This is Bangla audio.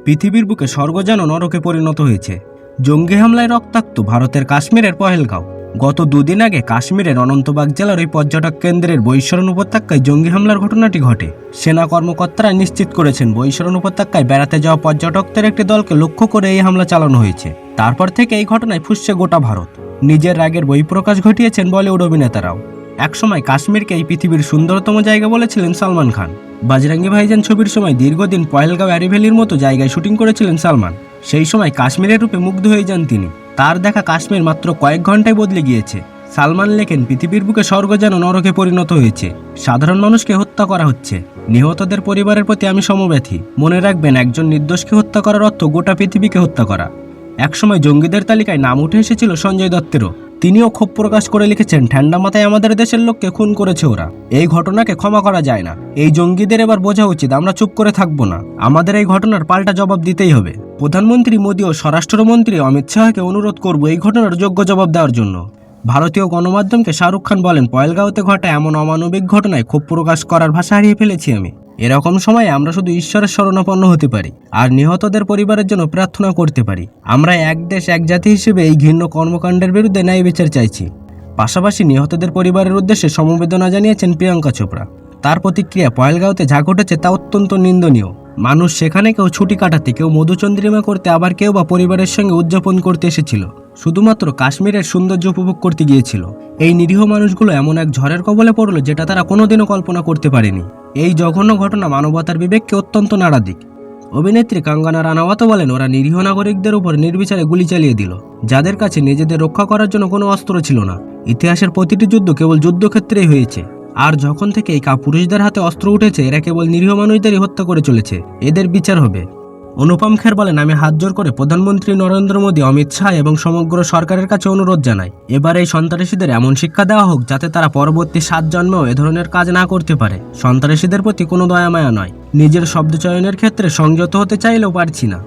পৃথিবীর বুকে স্বর্গ যেন নরকে পরিণত হয়েছে। জঙ্গি হামলায় রক্তাক্ত ভারতের কাশ্মীরের পহেলগাঁও। গত দুদিন আগে কাশ্মীরের অনন্তবাগ জেলার ওই পর্যটক কেন্দ্রের বৈশরণ উপত্যকায় জঙ্গি হামলার ঘটনাটি ঘটে। সেনা কর্মকর্তারা নিশ্চিত করেছেন বৈশরণ উপত্যকায় বেড়াতে যাওয়া পর্যটকদের একটি দলকে লক্ষ্য করে এই হামলা চালানো হয়েছে। তারপর থেকে এই ঘটনায় ফুঁসছে গোটা ভারত। নিজের রাগের বহিঃপ্রকাশ ঘটিয়েছেন বলিউড অভিনেতারাও। একসময় কাশ্মীরকে এই পৃথিবীর সুন্দরতম জায়গা বলেছিলেন সালমান খান। বাজরাঙ্গি ভাইজান ছবির সময় দীর্ঘদিন পহেলগাঁও অ্যারিভ্যালির মতো জায়গায় শুটিং করেছিলেন সালমান। সেই সময় কাশ্মীরের রূপে মুগ্ধ হয়ে যান তিনি। তার দেখা কাশ্মীর মাত্র কয়েক ঘন্টায় বদলে গিয়েছে। সালমান লেখেন, পৃথিবীর বুকে স্বর্গ যেন নরকে পরিণত হয়েছে। সাধারণ মানুষকে হত্যা করা হচ্ছে। নিহতদের পরিবারের প্রতি আমি সমব্যথী। মনে রাখবেন, একজন নির্দোষকে হত্যা করার অর্থ গোটা পৃথিবীকে হত্যা করা। একসময় জঙ্গিদের তালিকায় নাম উঠে এসেছিল সঞ্জয় দত্তেরও। তিনিও ক্ষোভ প্রকাশ করে লিখেছেন, ঠান্ডা মাথায় আমাদের দেশের লোককে খুন করেছে ওরা। এই ঘটনাকে ক্ষমা করা যায় না। এই জঙ্গিদের এবার বোঝা উচিত আমরা চুপ করে থাকবো না। আমাদের এই ঘটনার পাল্টা জবাব দিতেই হবে। প্রধানমন্ত্রী মোদী ও স্বরাষ্ট্রমন্ত্রী অমিত শাহকে অনুরোধ করব এই ঘটনার যোগ্য জবাব দেওয়ার জন্য। ভারতীয় গণমাধ্যমকে শাহরুখ খান বলেন, পহেলগাঁওতে ঘটা এমন অমানবিক ঘটনায় ক্ষোভ প্রকাশ করার ভাষা হারিয়ে ফেলেছি আমি। এরকম সময়ে আমরা শুধু ঈশ্বরের শরণাপন্ন হতে পারি আর নিহতদের পরিবারের জন্য প্রার্থনা করতে পারি। আমরা এক দেশ এক জাতি হিসেবে এই ঘৃণ্য কর্মকাণ্ডের বিরুদ্ধে ন্যায় বিচার চাইছি। পাশাপাশি নিহতদের পরিবারের উদ্দেশ্যে সমবেদনা জানিয়েছেন প্রিয়াঙ্কা চোপড়া। তার প্রতিক্রিয়া, পহেলগাঁওতে যা ঘটেছে তা অত্যন্ত নিন্দনীয়। মানুষ সেখানে কেউ ছুটি কাটাতে, কেউ মধুচন্দ্রিমা করতে, আবার কেউ বা পরিবারের সঙ্গে উদযাপন করতে এসেছিল। শুধুমাত্র কাশ্মীরের সৌন্দর্য উপভোগ করতে গিয়েছিল। এই নিরীহ মানুষগুলো এমন এক ঝড়ের কবলে পড়লো যেটা তারা কোনোদিনও কল্পনা করতে পারেনি। এই জঘন্য ঘটনা মানবতার বিবেককে অত্যন্ত নাড়া দিক। অভিনেত্রী কঙ্গনা রানাওয়াতও বলেন, ওরা নিরীহ নাগরিকদের উপর নির্বিচারে গুলি চালিয়ে দিল, যাদের কাছে নিজেদের রক্ষা করার জন্য কোনো অস্ত্র ছিল না। ইতিহাসের প্রতিটি যুদ্ধ কেবল যুদ্ধক্ষেত্রেই হয়েছে। আর যখন থেকে এই কাপুরুষদের হাতে অস্ত্র উঠেছে, এরা কেবল নিরীহ মানুষদেরই হত্যা করে চলেছে। এদের বিচার হবে। অনুপম খের বলেন, আমি হাত জোর করে প্রধানমন্ত্রী নরেন্দ্র মোদী, অমিত শাহ এবং সমগ্র সরকারের কাছে অনুরোধ জানাই, এবার এই সন্ত্রাসীদের এমন শিক্ষা দেওয়া হোক যাতে তারা পরবর্তী 7 জন্মেও এ ধরনের কাজ না করতে পারে। সন্ত্রাসীদের প্রতি কোনো দয়া মায়া নয়। নিজের শব্দ চয়নের ক্ষেত্রে সংযত হতে চাইলেও পারছি না।